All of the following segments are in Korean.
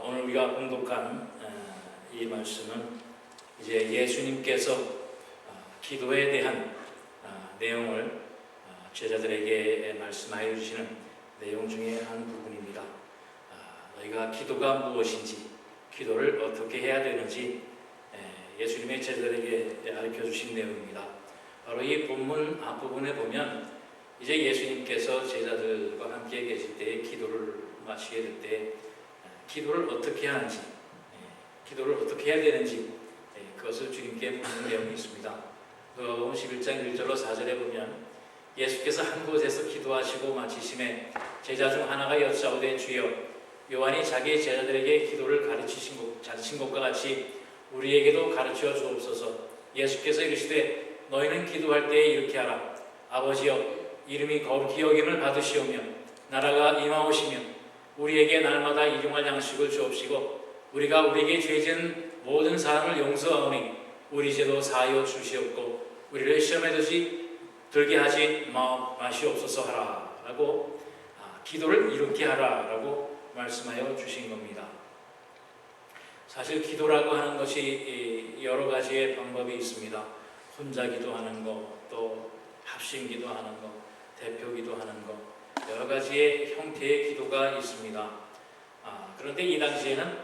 오늘 우리가 공독한 이 말씀은 이제 예수님께서 기도에 대한 내용을 제자들에게 말씀하여 주시는 내용 중에 한 부분입니다. 너희가 기도가 무엇인지, 기도를 어떻게 해야 되는지 예수님의 제자들에게 가르쳐 주신 내용입니다. 바로 이 본문 앞부분에 보면 이제 예수님께서 제자들과 함께 계실 때 기도를 마치게 될 때 기도를 어떻게 하는지, 기도를 어떻게 해야 되는지 그것을 주님께 묻는 내용이 있습니다. 누가복음 11장 1절로 4절에 보면 예수께서 한 곳에서 기도하시고 마치심에 제자 중 하나가 여짜오되 주여, 요한이 자기 제자들에게 기도를 가르친 것과 같이 우리에게도 가르쳐 주옵소서. 예수께서 이르시되 너희는 기도할 때에 이렇게 하라. 아버지여, 이름이 거룩히 여김을 받으시오며 나라가 임하오시며 우리에게 날마다 일용할 양식을 주옵시고 우리가 우리에게 죄진 모든 사람을 용서하오니 우리 죄도 사하여 주시옵고 우리를 시험에 들게 하지 마시옵소서 하라 라고 기도를 이렇게 하라 라고 말씀하여 주신 겁니다. 사실 기도라고 하는 것이 여러 가지의 방법이 있습니다. 혼자 기도하는 것, 또 합심 기도하는 것, 대표 기도하는 것, 여러 가지의 형태의 기도가 있습니다. 그런데 이 당시에는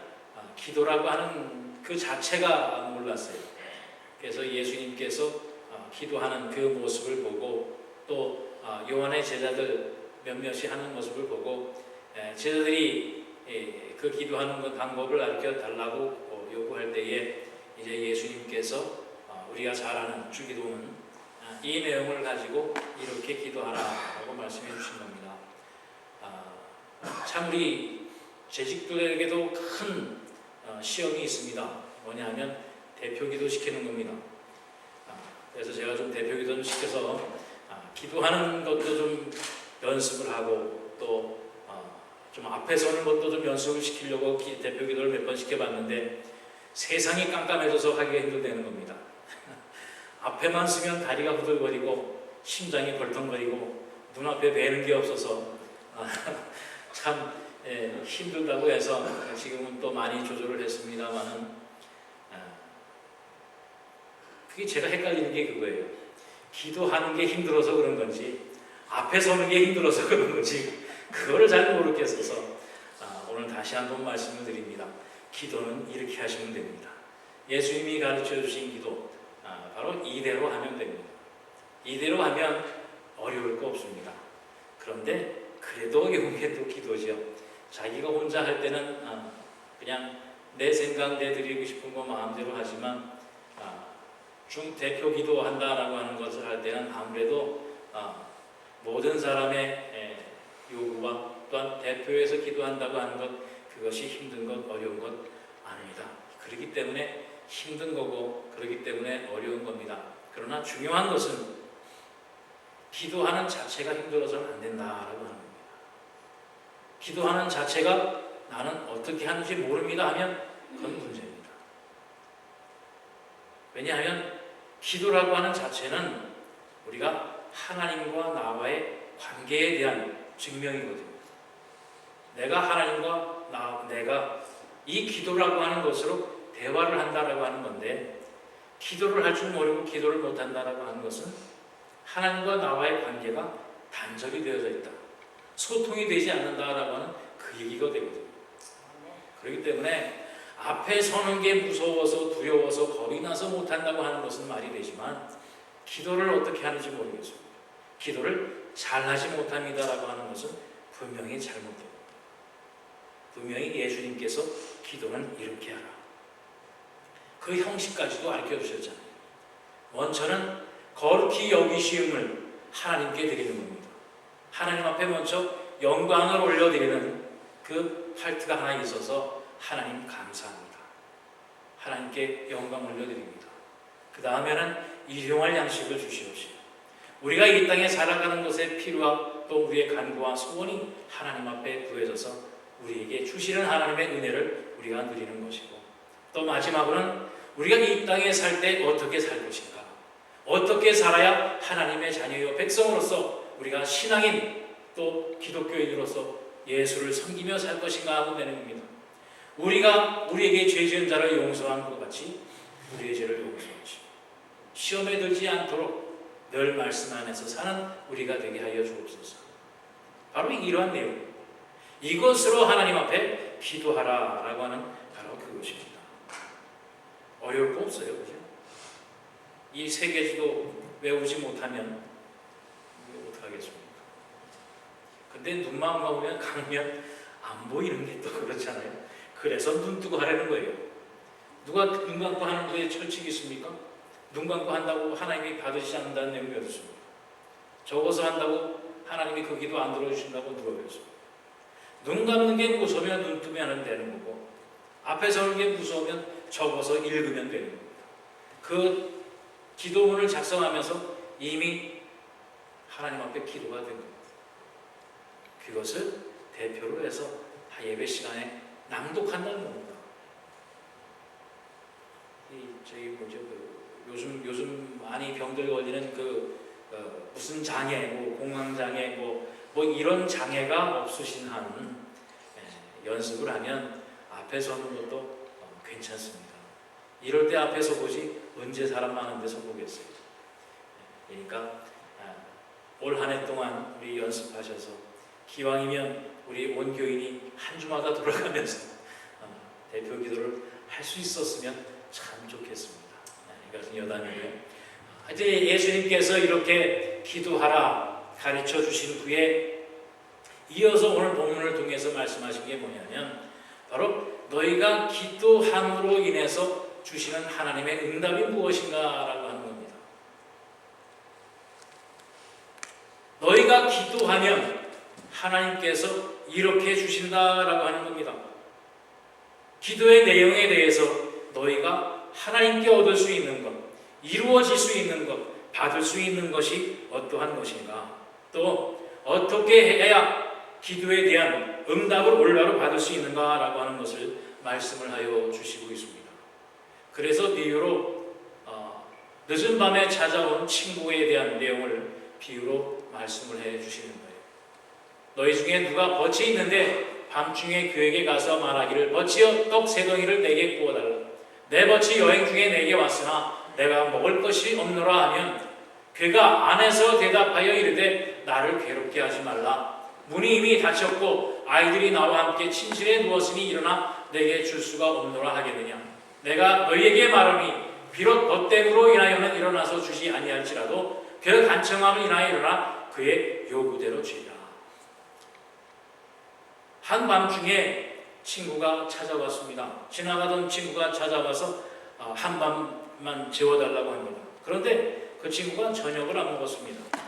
기도라고 하는 그 자체가 몰랐어요. 그래서 예수님께서 기도하는 그 모습을 보고 또 요한의 제자들 몇몇이 하는 모습을 보고 제자들이 그 기도하는 방법을 가르쳐 달라고 요구할 때에 이제 예수님께서 우리가 잘 아는 주기도문 이 내용을 가지고 이렇게 기도하라라고 말씀해 주신 겁니다. 참 우리 재직들에게도 큰 시험이 있습니다. 뭐냐 하면 대표기도 시키는 겁니다. 그래서 제가 좀 대표기도 좀 시켜서 기도하는 것도 좀 연습을 하고 또 좀 앞에 서는 것도 좀 연습을 시키려고 대표기도를 몇 번 시켜봤는데 세상이 깜깜해져서 하기가 힘들다는 겁니다. 앞에만 쓰면 다리가 후들거리고 심장이 벌렁거리고 눈앞에 뵈는 게 없어서 참 힘들다고 해서 지금은 또 많이 조절을 했습니다만은 그게 제가 헷갈리는 게 그거예요. 기도하는 게 힘들어서 그런 건지 앞에 서는 게 힘들어서 그런 건지 그거를 잘 모르겠어서 오늘 다시 한번 말씀을 드립니다. 기도는 이렇게 하시면 됩니다. 예수님이 가르쳐 주신 기도 바로 이대로 하면 됩니다. 이대로 하면 어려울 거 없습니다. 그런데 그래도 이게 또 기도죠. 자기가 혼자 할 때는 그냥 내 생각 내드리고 싶은 거 마음대로 하지만 대표 기도한다라고 하는 것을 할 때는 아무래도 모든 사람의 요구와 또한 대표해서 기도한다고 하는 것 그것이 힘든 것 어려운 것 아닙니다. 그렇기 때문에 힘든 거고 그렇기 때문에 어려운 겁니다. 그러나 중요한 것은 기도하는 자체가 힘들어서는 안 된다라고 하는 겁니다. 기도하는 자체가 나는 어떻게 하는지 모릅니다 하면 그건 문제입니다. 왜냐하면 기도라고 하는 자체는 우리가 하나님과 나와의 관계에 대한 증명이거든요. 내가 하나님과 내가 이 기도라고 하는 것으로 대화를 한다라고 하는 건데 기도를 할 줄 모르고 기도를 못한다라고 하는 것은 하나님과 나와의 관계가 단절이 되어져 있다. 소통이 되지 않는다라고 하는 그 얘기가 되거든요. 그렇기 때문에 앞에 서는 게 무서워서 두려워서 겁이 나서 못한다고 하는 것은 말이 되지만 기도를 어떻게 하는지 모르겠습니다. 기도를 잘하지 못합니다라고 하는 것은 분명히 잘못됩니다. 분명히 예수님께서 기도는 이렇게 하라. 그 형식까지도 가르쳐 주셨잖아요. 먼저는 거룩히 여기시음을 하나님께 드리는 겁니다. 하나님 앞에 먼저 영광을 올려드리는 그 파트가 하나 있어서 하나님 감사합니다. 하나님께 영광 올려드립니다. 그 다음에는 일용할 양식을 주시옵시고 우리가 이 땅에 살아가는 것에 필요와 또 우리의 간구와 소원이 하나님 앞에 구해져서 우리에게 주시는 하나님의 은혜를 우리가 누리는 것이고 또 마지막으로는 우리가 이 땅에 살 때 어떻게 살 것인가, 어떻게 살아야 하나님의 자녀요 백성으로서 우리가 신앙인 또 기독교인으로서 예수를 섬기며 살 것인가 하면 되는 겁니다. 우리가 우리에게 죄 지은 자를 용서한 것 같이 우리의 죄를 용서하시, 시험에 들지 않도록 늘 말씀 안에서 사는 우리가 되게 하여 주옵소서. 바로 이러한 내용, 이것으로 하나님 앞에 기도하라라고 하는 바로 그것입니다. 어려울 거 없어요, 그죠? 이 세 개지도 외우지 못하면 어떡하겠습니까? 근데 눈만 감으면 안 보이는 게 또 그렇잖아요. 그래서 눈 뜨고 하라는 거예요. 누가 눈 감고 하는 거에 철칙이 있습니까? 눈 감고 한다고 하나님이 받으시지 않는다는 내용이 어딨습니까? 적어서 한다고 하나님이 그 기도 안 들어주신다고 누가 그랬습니까? 눈 감는 게 무서우면 눈 뜨면 되는 거고, 앞에 서는 게 무서우면 적어서 읽으면 되는 겁니다. 그 기도문을 작성하면서 이미 하나님 앞에 기도가 된 겁니다. 그것을 대표로 해서 예배 시간에 낭독한다는 겁니다. 요즘 많이 병들 걸리는 무슨 장애, 공황 장애, 이런 장애가 없으신 한 연습을 하면 앞에 서는 것도 괜찮습니다. 이럴 때 앞에 서보지 언제 사람 많은데 서보겠어요. 그러니까 올 한 해 동안 우리 연습하셔서 기왕이면 우리 온 교인이 한 주마다 돌아가면서 대표 기도를 할 수 있었으면 참 좋겠습니다. 이것은 여담이고요. 이제 예수님께서 이렇게 기도하라 가르쳐 주신 후에 이어서 오늘 본문을 통해서 말씀하신 게 뭐냐면 바로 너희가 기도함으로 인해서 주시는 하나님의 응답이 무엇인가라고 하는 겁니다. 너희가 기도하면 하나님께서 이렇게 주신다라고 하는 겁니다. 기도의 내용에 대해서 너희가 하나님께 얻을 수 있는 것, 이루어질 수 있는 것, 받을 수 있는 것이 어떠한 것인가, 또 어떻게 해야 기도에 대한 응답을 올바로 받을 수 있는가라고 하는 것을 말씀을 하여 주시고 있습니다. 그래서 비유로 늦은 밤에 찾아온 친구에 대한 내용을 비유로 말씀을 해 주시는 거예요. 너희 중에 누가 덫이 있는데 밤중에 그에게 가서 말하기를 버치여 떡 세 덩이를 내게 구워달라. 내 덫이 여행 중에 내게 왔으나 내가 먹을 것이 없노라 하면 그가 안에서 대답하여 이르되 나를 괴롭게 하지 말라. 문이 이미 닫혔고 아이들이 나와 함께 침실에 누웠으니 일어나 내게 줄 수가 없노라 하겠느냐. 내가 너희에게 말하니 비록 덫됨으로 인하여는 일어나서 주지 아니할지라도 그 간청함을 인하여 일어나 그의 요구대로 주리라. 한밤중에 친구가 찾아왔습니다. 지나가던 친구가 찾아와서 한밤만 재워달라고 합니다. 그런데 그 친구가 저녁을 안 먹었습니다.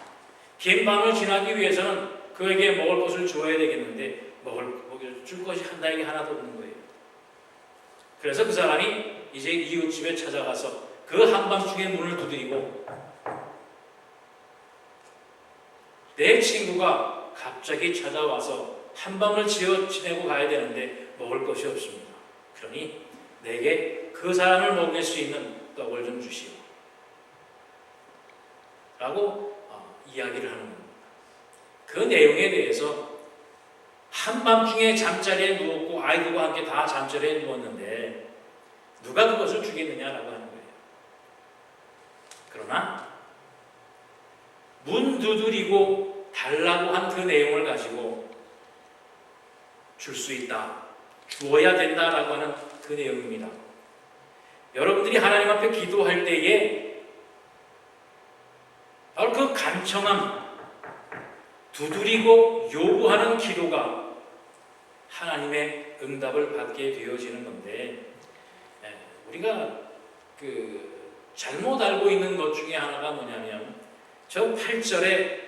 긴 밤을 지나기 위해서는 그에게 먹을 것을 주어야 되겠는데 줄 것이 나에게 하나도 없는 거예요. 그래서 그 사람이 이제 이웃집에 찾아가서 그 한밤중에 문을 두드리고 내 친구가 갑자기 찾아와서 한밤을 지내고 가야 되는데 먹을 것이 없습니다. 그러니 내게 그 사람을 먹일 수 있는 떡을 좀 주시오 라고 이야기를 하는 겁니다. 그 내용에 대해서 한밤중에 잠자리에 누웠고 아이들과 함께 다 잠자리에 누웠는데 누가 그것을 주겠느냐라고 하는 거예요. 그러나 문 두드리고 달라고 한 그 내용을 가지고 줄 수 있다, 주어야 된다라고 하는 그 내용입니다. 여러분들이 하나님 앞에 기도할 때에 바로 그 간청함, 두드리고 요구하는 기도가 하나님의 응답을 받게 되어지는 건데, 우리가 잘못 알고 있는 것 중에 하나가 뭐냐면 저 8절에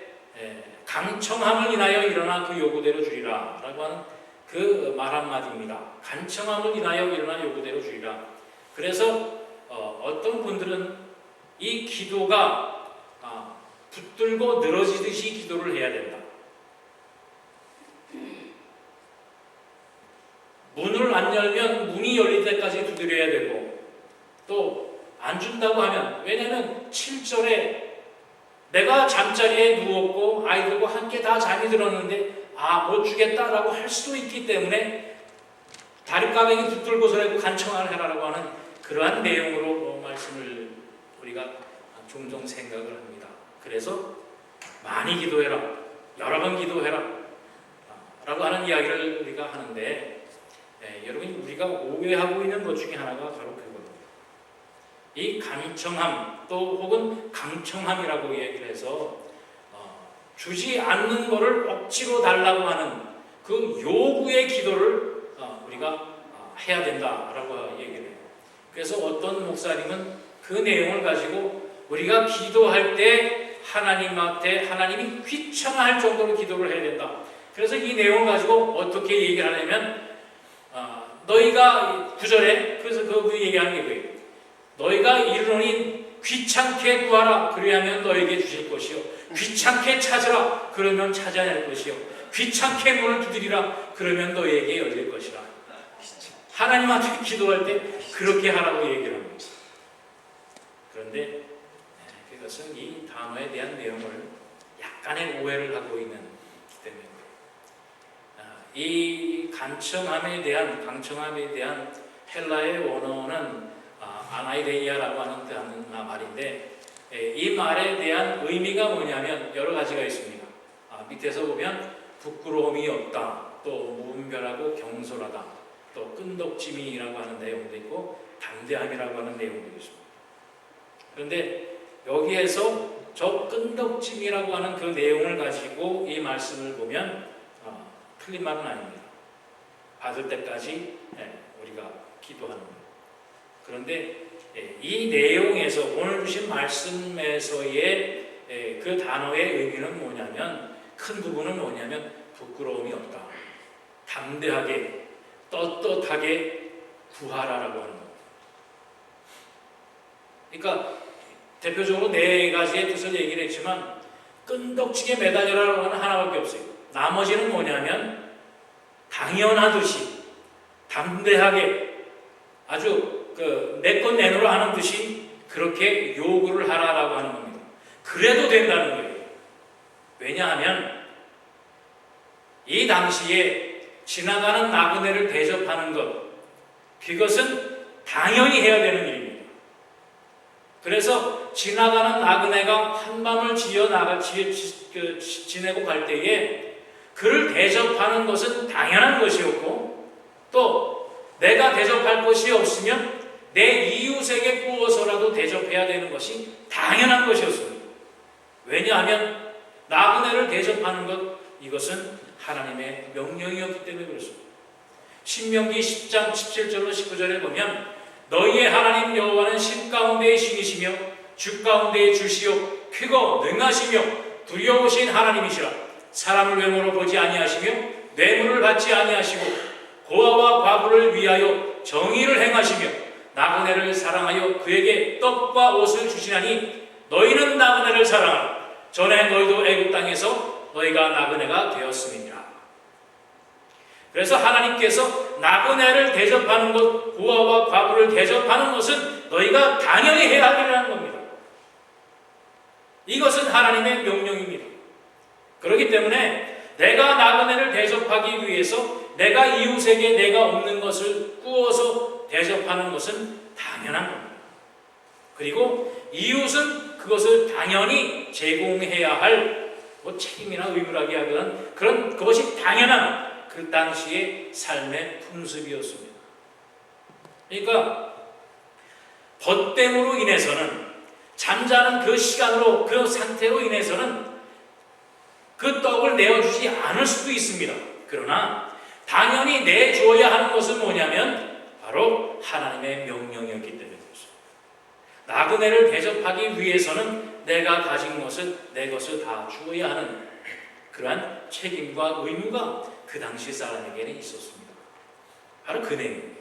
강청함을 인하여 일어나 그 요구대로 주리라 라고 하는 그 말 한마디입니다. 간청함을 인하여 일어나 요구대로 주리라. 그래서 어떤 분들은 이 기도가 붙들고 늘어지듯이 기도를 해야 된다. 문을 안 열면 문이 열릴 때까지 두드려야 되고, 또 안 준다고 하면, 왜냐하면 7절에 내가 잠자리에 누웠고 아이들과 함께 다 잠이 들었는데 못 주겠다라고 할 수도 있기 때문에 다리까마귀 붙들고서라도 간청을 해라라고 하는 그러한 내용으로 말씀을 우리가 종종 생각을 합니다. 그래서 많이 기도해라, 여러 번 기도해라 라고 하는 이야기를 우리가 하는데, 여러분, 우리가 오해하고 있는 것 중에 하나가 바로 그겁니다. 이 간청함 또 혹은 강청함이라고 얘기를 해서 주지 않는 것을 억지로 달라고 하는 그 요구의 기도를 우리가 해야 된다라고 얘기를 해요. 그래서 어떤 목사님은 그 내용을 가지고 우리가 기도할 때 하나님한테 하나님이 귀찮아할 정도로 기도를 해야 된다. 그래서 이 내용을 가지고 어떻게 얘기를 하냐면 너희가 9절에 그래서 그 얘기하는 게 뭐예요? 너희가 이르노니 귀찮게 구하라 그리하면 너에게 주실 것이요 귀찮게 찾으라 그러면 찾아낼 것이요 귀찮게 문을 두드리라 그러면 너에게 열릴 것이라. 하나님한테 기도할 때 그렇게 하라고 얘기를 합니다. 그런데 그것은 이 단어에 대한 내용을 약간의 오해를 하고 있는 때문에 이 강청함에 대한 헬라의 원어는 아나이데이아라고 하는 말인데, 이 말에 대한 의미가 뭐냐면 여러 가지가 있습니다. 밑에서 보면 부끄러움이 없다, 또 무분별하고 경솔하다, 또 끈덕짐이라고 하는 내용도 있고 담대함이라고 하는 내용도 있습니다. 그런데 여기에서 저 끈덕짐이라고 하는 그 내용을 가지고 이 말씀을 보면 틀린 말은 아닙니다. 받을 때까지 우리가 기도하는 것. 그런데 이 내용에서 오늘 주신 말씀에서의 그 단어의 의미는 뭐냐면, 큰 부분은 뭐냐면 부끄러움이 없다, 담대하게 떳떳하게 구하라라고 하는 겁니다. 그러니까 대표적으로 네 가지의 뜻을 얘기를 했지만 끈덕지게 매달려라라고 하는 하나밖에 없어요. 나머지는 뭐냐면 당연하듯이 담대하게 아주 내 것 내놓으라 하는 듯이 그렇게 요구를 하라라고 하는 겁니다. 그래도 된다는 거예요. 왜냐하면 이 당시에 지나가는 나그네를 대접하는 것, 그것은 당연히 해야 되는 일입니다. 그래서 지나가는 나그네가 한밤을 지내고 갈 때에 그를 대접하는 것은 당연한 것이었고, 또 내가 대접할 것이 없으면 내 이웃에게 구워서라도 대접해야 되는 것이 당연한 것이었습니다. 왜냐하면 나그네를 대접하는 것, 이것은 하나님의 명령이었기 때문에 그렇습니다. 신명기 10장 17절로 19절에 보면 너희의 하나님 여호와는 신 가운데의 신이시며 주 가운데의 주시요 크고 능하시며 두려우신 하나님이시라. 사람을 외모로 보지 아니하시며 뇌물을 받지 아니하시고 고아와 과부를 위하여 정의를 행하시며 나그네를 사랑하여 그에게 떡과 옷을 주시나니 너희는 나그네를 사랑하라. 전에 너희도 애굽 땅에서 너희가 나그네가 되었음이니라. 그래서 하나님께서 나그네를 대접하는 것, 고아와 과부를 대접하는 것은 너희가 당연히 해야 되는 겁니다. 이것은 하나님의 명령입니다. 그렇기 때문에 내가 나그네를 대접하기 위해서 내가 이웃에게 내가 없는 것을 구워서 대접하는 것은 당연한 겁니다. 그리고 이웃은 그것을 당연히 제공해야 할 책임이나 의무라기 하든 그런 그것이 당연한 그 당시의 삶의 풍습이었습니다. 그러니까 벗됨으로 인해서는, 잠자는 그 시간으로 그 상태로 인해서는 그 떡을 내어주지 않을 수도 있습니다. 그러나 당연히 내줘야 하는 것은 뭐냐면 바로 하나님의 명령이었기 때문에 그렇습니다. 나그네를 대접하기 위해서는 내가 가진 것을 내 것을 다 주어야 하는 그러한 책임과 의무가 그 당시 사람에게는 있었습니다. 바로 그 내용입니다.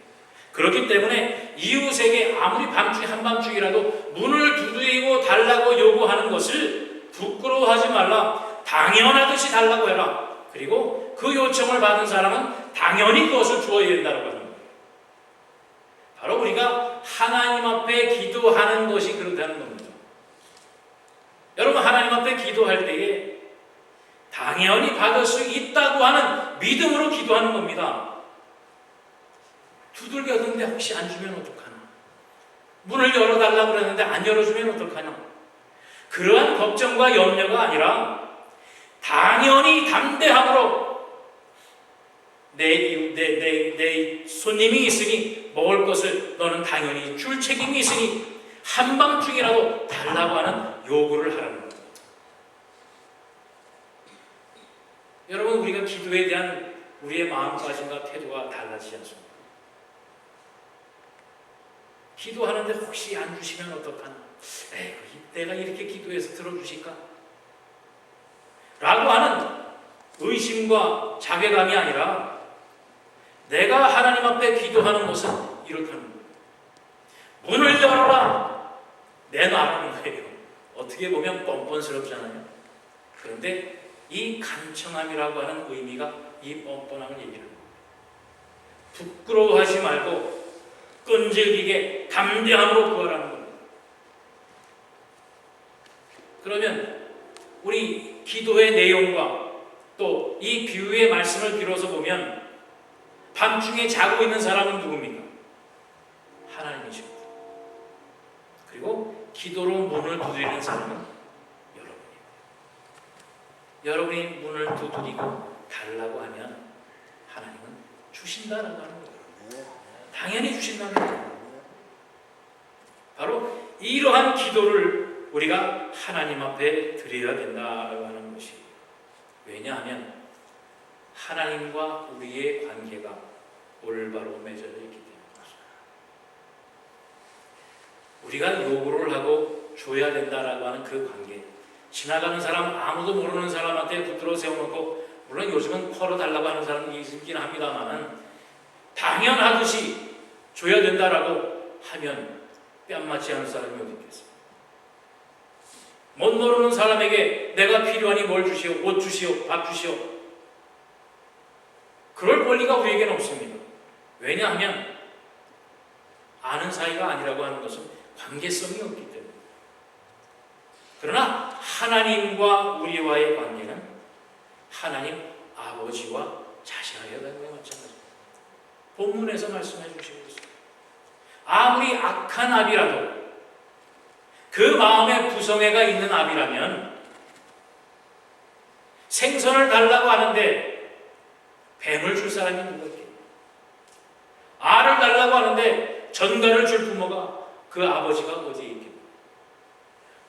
그렇기 때문에 이웃에게 아무리 밤중에 한밤중이라도 문을 두드리고 달라고 요구하는 것을 부끄러워하지 말라. 당연하듯이 달라고 해라. 그리고 그 요청을 받은 사람은 당연히 그것을 주어야 된다고 하는 거예요. 바로 우리가 하나님 앞에 기도하는 것이 그렇다는 겁니다. 여러분, 하나님 앞에 기도할 때에 당연히 받을 수 있다고 하는 믿음으로 기도하는 겁니다. 두들겼는데 혹시 안 주면 어떡하나? 문을 열어달라고 그랬는데 안 열어주면 어떡하나? 그러한 걱정과 염려가 아니라 당연히 담대함으로 내 손님이 있으니 먹을 것을 너는 당연히 줄 책임이 있으니 한밤중이라도 달라고 하는 요구를 하라는 겁니다. 여러분, 우리가 기도에 대한 우리의 마음가짐과 태도가 달라지지 않습니까? 기도하는데 혹시 안 주시면 어떡하나? 내가 이렇게 기도해서 들어주실까? 라고 하는 의심과 자괴감이 아니라 내가 하나님 앞에 기도하는 것은 이렇다는 거예요. 문을 열어라! 내놔라는 거예요. 어떻게 보면 뻔뻔스럽잖아요. 그런데 이 간청함이라고 하는 의미가 이 뻔뻔함을 얘기하는 거예요. 부끄러워하지 말고 끈질기게 담대함으로 구하라는 겁니다. 그러면 우리 기도의 내용과 또 이 비유의 말씀을 빌어서 보면 밤중에 자고 있는 사람은 누굽니까? 하나님이십니다. 그리고 기도로 문을 두드리는 사람은 여러분입니다. 여러분이 문을 두드리고 달라고 하면 하나님은 주신다라고 하는 거예요. 당연히 주신다는 거예요. 바로 이러한 기도를 우리가 하나님 앞에 드려야 된다라고 하는 것이에요. 왜냐하면 하나님과 우리의 관계가 올바로 맺어져 있기 때문입니다. 우리가 요구를 하고 줘야 된다라고 하는 그 관계, 지나가는 사람, 아무도 모르는 사람한테 붙들어 세워놓고, 물론 요즘은 털어달라고 하는 사람이 있긴 합니다만 당연하듯이 줘야 된다라고 하면 뺨 맞지 않을 사람이 어디 있겠어요? 못 모르는 사람에게 내가 필요하니 뭘 주시오, 옷 주시오, 밥 주시오, 그럴 권리가 우리에게는 없습니다. 왜냐하면 아는 사이가 아니라고 하는 것은 관계성이 없기 때문에. 그러나 하나님과 우리와의 관계는 하나님 아버지와 자식하게 되는 것과 마찬가지입니다. 본문에서 말씀해 주시고 있습니다. 아무리 악한 아비라도, 그 마음에 부성애가 있는 아비라면 생선을 달라고 하는데 뱀을 줄 사람이 누가 있겠냐? 알을 달라고 하는데 전갈을 줄 부모가, 그 아버지가 어디에 있겠냐?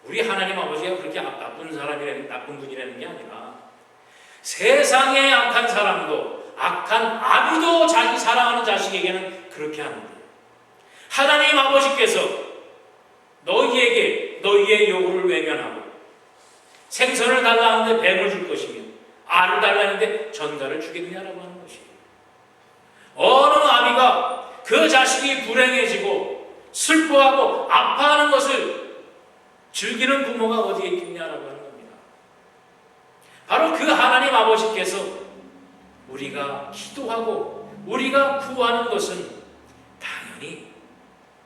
우리 하나님 아버지가 그렇게 나쁜 사람이라는, 나쁜 분이라는 게 아니라 세상의 악한 사람도, 악한 아비도 자기 사랑하는 자식에게는 그렇게 하는데, 하나님 아버지께서 너희에게 너희의 요구를 외면하고 생선을 달라 하는데 뱀을 줄 것이며 알을 달라는데 전갈을 주겠느냐라고 하는 것이에요. 어느 아비가 그 자식이 불행해지고 슬퍼하고 아파하는 것을 즐기는 부모가 어디에 있겠냐라고 하는 겁니다. 바로 그 하나님 아버지께서 우리가 기도하고 우리가 구하는 것은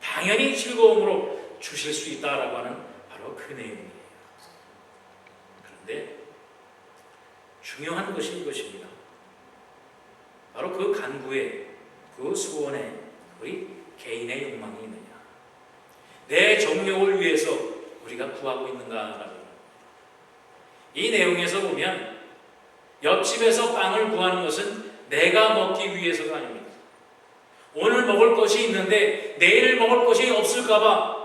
당연히 즐거움으로 주실 수 있다라고 하는 바로 그 내용이에요. 그런데 중요한 것이 이것입니다. 바로 그 간구에, 그 수원에 우리 개인의 욕망이 있느냐, 내 정욕을 위해서 우리가 구하고 있는가라고. 이 내용에서 보면 옆집에서 빵을 구하는 것은 내가 먹기 위해서가 아닙니다. 오늘 먹을 것이 있는데 내일 먹을 것이 없을까봐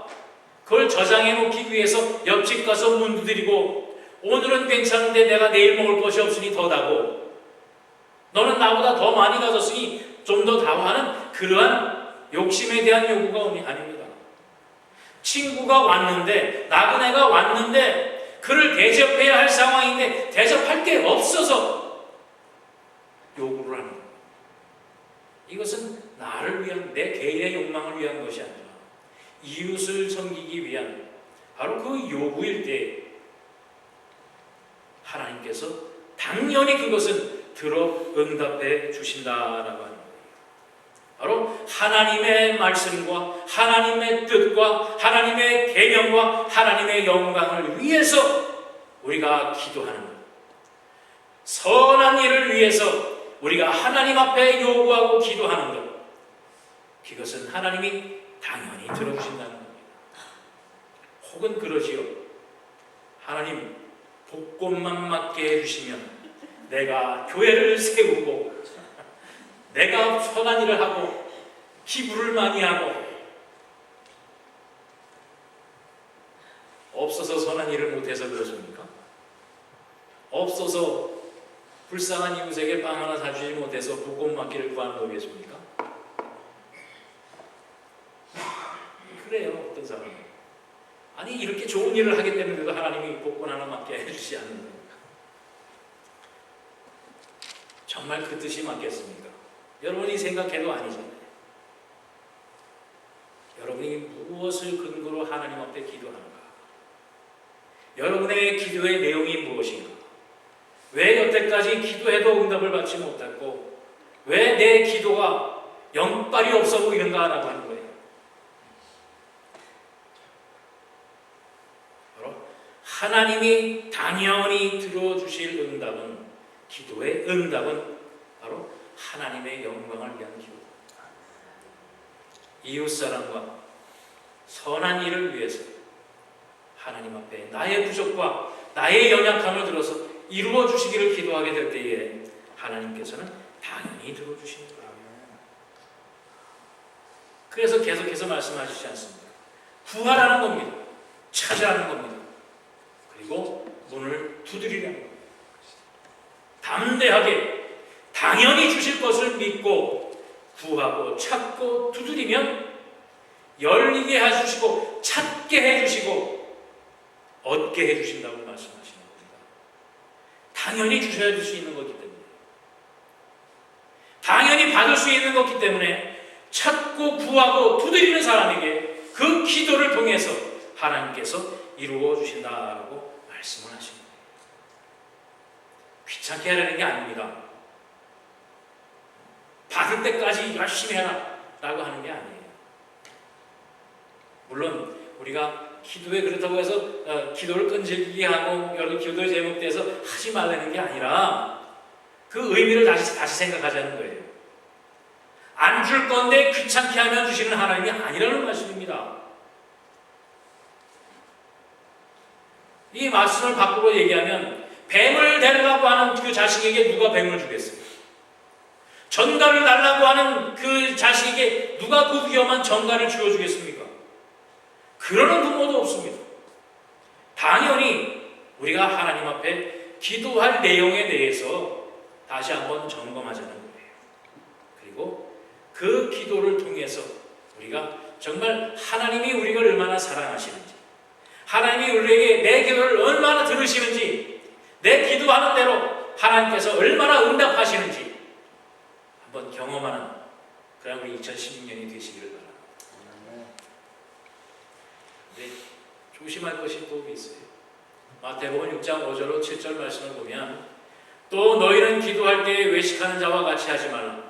그걸 저장해 놓기 위해서 옆집 가서 문 두드리고, 오늘은 괜찮은데 내가 내일 먹을 것이 없으니 더 다고, 너는 나보다 더 많이 가졌으니 좀 더 다고 하는 그러한 욕심에 대한 요구가 아닙니다. 친구가 왔는데, 나그네가 왔는데 그를 대접해야 할 상황인데 대접할 게 없어서 요구를 하는 겁니다. 이것은 나를 위한, 내 개인의 욕망을 위한 것이 아니라 이웃을 섬기기 위한 바로 그 요구일 때 하나님께서 당연히 그것은 들어 응답해 주신다라고 하는 거예요. 바로 하나님의 말씀과 하나님의 뜻과 하나님의 계명과 하나님의 영광을 위해서 우리가 기도하는 것, 선한 일을 위해서 우리가 하나님 앞에 요구하고 기도하는 것, 그것은 하나님이 당연히 들어주신다는 겁니다. 혹은 그러지요. 하나님 복권만 맞게 해주시면 내가 교회를 세우고 내가 선한 일을 하고 기부를 많이 하고, 없어서 선한 일을 못해서 그렇습니까? 없어서 불쌍한 이웃에게 빵 하나 사주지 못해서 복권 맞기를 구하는 거겠습니까? 그래요, 어떤 사람은. 아니, 이렇게 좋은 일을 하기 때문에도 하나님이 복권 하나 맞게 해주지 않는 겁니까? 정말 그 뜻이 맞겠습니까? 여러분이 생각해도 아니잖아요. 여러분이 무엇을 근거로 하나님 앞에 기도하는가? 여러분의 기도의 내용이 무엇인가? 왜 여태까지 기도해도 응답을 받지 못했고 왜 내 기도가 영빨이 없어 보이는가라고 하는 거예요. 바로 하나님이 당연히 들어주실 응답은, 기도의 응답은 바로 하나님의 영광을 위한 기도, 이웃사랑과 선한 일을 위해서 하나님 앞에 나의 부족과 나의 연약함을 들어서 이루어 주시기를 기도하게 될 때에 하나님께서는 당연히 들어주시는 거예요. 그래서 계속해서 말씀하시지 않습니까? 구하라는 겁니다. 찾으라는 겁니다. 그리고 문을 두드리라는 겁니다. 담대하게 당연히 주실 것을 믿고 구하고 찾고 두드리면 열리게 해주시고 찾게 해주시고 얻게 해주신다고 말씀하시는 겁니다. 당연히 주셔야 될 수 있는 거기 때문에, 당연히 받을 수 있는 거기 때문에 찾고 구하고 두드리는 사람에게 그 기도를 통해서 하나님께서 이루어 주신다라고 말씀을 하신 거예요. 귀찮게 하려는 게 아닙니다. 받을 때까지 열심히 해라 라고 하는 게 아니에요. 물론 우리가 기도에 그렇다고 해서 기도를 끈질기게 하고 여러 기도의 제목대에서 하지 말라는 게 아니라 그 의미를 다시 생각하자는 거예요. 안 줄 건데 귀찮게 하면 주시는 하나님이 아니라는 말씀입니다. 이 말씀을 밖으로 얘기하면 뱀을 데리라고 하는 그 자식에게 누가 뱀을 주겠어요? 전갈을 달라고 하는 그 자식에게 누가 그 위험한 전갈을 쥐어주겠습니까? 그러는 부모도 없습니다. 당연히 우리가 하나님 앞에 기도할 내용에 대해서 다시 한번 점검하자는 거예요. 그리고 그 기도를 통해서 우리가 정말 하나님이 우리를 얼마나 사랑하시는지, 하나님이 우리에게 내 기도를 얼마나 들으시는지, 내 기도하는 대로 하나님께서 얼마나 응답하시는지 한번 경험하는 그런 우리 2016년이 되시기를 바랍니다. 근데 조심할 것이 또 있어요. 마태복음 6장 5절로 7절 말씀을 보면, 또 너희는 기도할 때에 외식하는 자와 같이 하지 말라.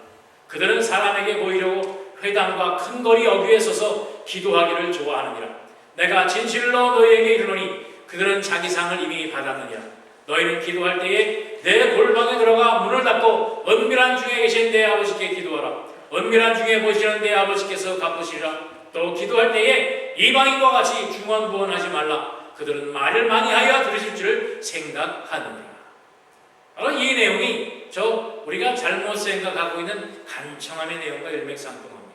그들은 사람에게 보이려고 회당과 큰 거리 어귀에 서서 기도하기를 좋아하느니라. 내가 진실로 너희에게 이르노니 그들은 자기 상을 이미 받았느니라. 너희는 기도할 때에 내 골방에 들어가 문을 닫고 은밀한 중에 계신 내 아버지께 기도하라. 은밀한 중에 보시는 내 아버지께서 갚으시리라. 또 기도할 때에 이방인과 같이 중언부언하지 말라. 그들은 말을 많이 하여 들으실 줄 생각하느니라. 바로 이 내용이 우리가 잘못 생각하고 있는 간청함의 내용과 일맥상통합니다.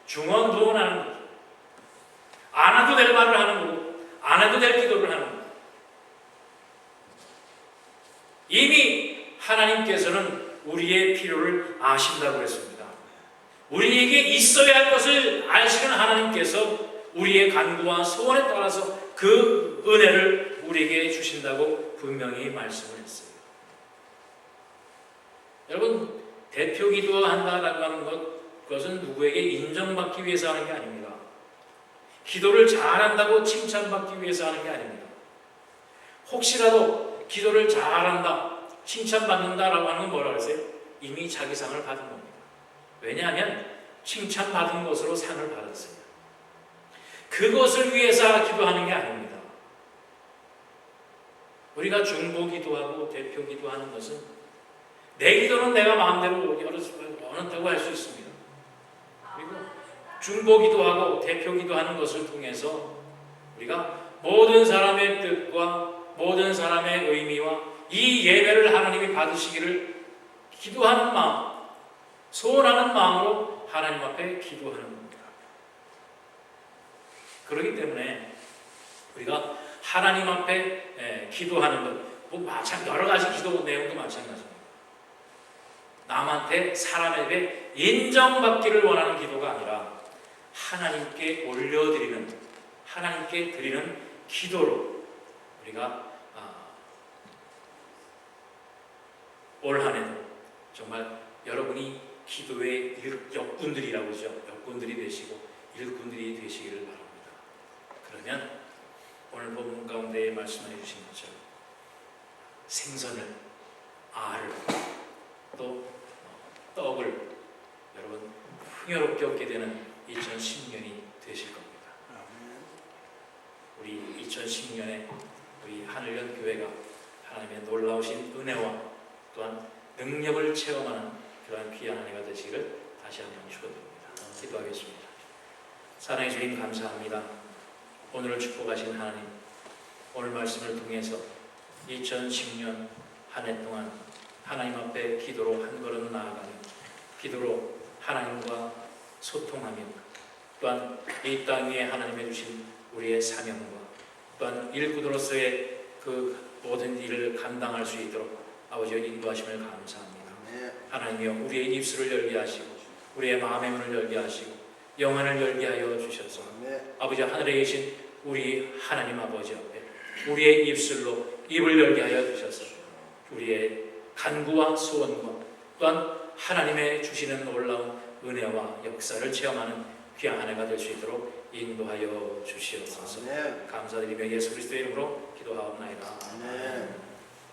중언부언하는 거죠. 안 해도 될 말을 하는 거고 안 해도 될 기도를 하는 거죠. 이미 하나님께서는 우리의 필요를 아신다고 했습니다. 우리에게 있어야 할 것을 아시는 하나님께서 우리의 간구와 소원에 따라서 그 은혜를 우리에게 주신다고 분명히 말씀을 했어요. 여러분, 대표 기도한다라고 하는 그것은 누구에게 인정받기 위해서 하는 게 아닙니다. 기도를 잘한다고 칭찬받기 위해서 하는 게 아닙니다. 혹시라도 기도를 잘한다, 칭찬받는다라고 하는 건 뭐라 그러세요? 이미 자기 상을 받은 겁니다. 왜냐하면 칭찬받은 것으로 상을 받았어요. 그것을 위해서 기도하는 게 아닙니다. 우리가 중보기도 하고 대표기도 하는 것은 내 기도는 내가 마음대로 어느 때고 할 수 있습니다. 그리고 중보기도 하고 대표기도 하는 것을 통해서 우리가 모든 사람의 뜻과 모든 사람의 의미와 이 예배를 하나님이 받으시기를 기도하는 마음, 소원하는 마음으로 하나님 앞에 기도하는 겁니다. 그렇기 때문에 우리가 하나님 앞에 기도하는 것, 여러 가지 기도 내용도 마찬가지입니다. 남한테 사람에게 인정받기를 원하는 기도가 아니라 하나님께 올려드리는, 하나님께 드리는 기도로 우리가 올 한해도 정말 여러분이 기도의 역군들이라고 하죠. 역군들이 되시고 일꾼들이 되시기를 바랍니다. 그러면 오늘 본문 가운데 말씀해 주신 것처럼 생선을, 알을, 또 떡을 여러분 풍요롭게 얻게 되는 2010년이 되실 겁니다. 우리 2010년에 우리 하늘연 교회가 하나님의 놀라우신 은혜와 또한 능력을 체험하는 그러한 귀한 한 해가 되시기를 다시 한번 축원드립니다. 기도하겠습니다. 사랑의 주님 감사합니다. 오늘을 축복하신 하나님, 오늘 말씀을 통해서 2010년 한 해 동안 하나님 앞에 기도로 한 걸음 나아가며 기도로 하나님과 소통하며 또한 이 땅 위에 하나님의 주신 우리의 사명과 또한 일꾼으로서의 그 모든 일을 감당할 수 있도록 아버지의 인도하심을 감사합니다. 하나님이여 우리의 입술을 열게 하시고 우리의 마음의 문을 열게 하시고 영안을 열게 하여 주셔서 아버지 하늘에 계신 우리 하나님 아버지 앞에 우리의 입술로 입을 열게 하여 주셔서 우리의 간구와 소원과 또한 하나님의 주시는 놀라운 은혜와 역사를 체험하는 귀한 한 해가 될 수 있도록 인도하여 주시옵소서. 감사드리며 예수 그리스도의 이름으로 기도하옵나이다.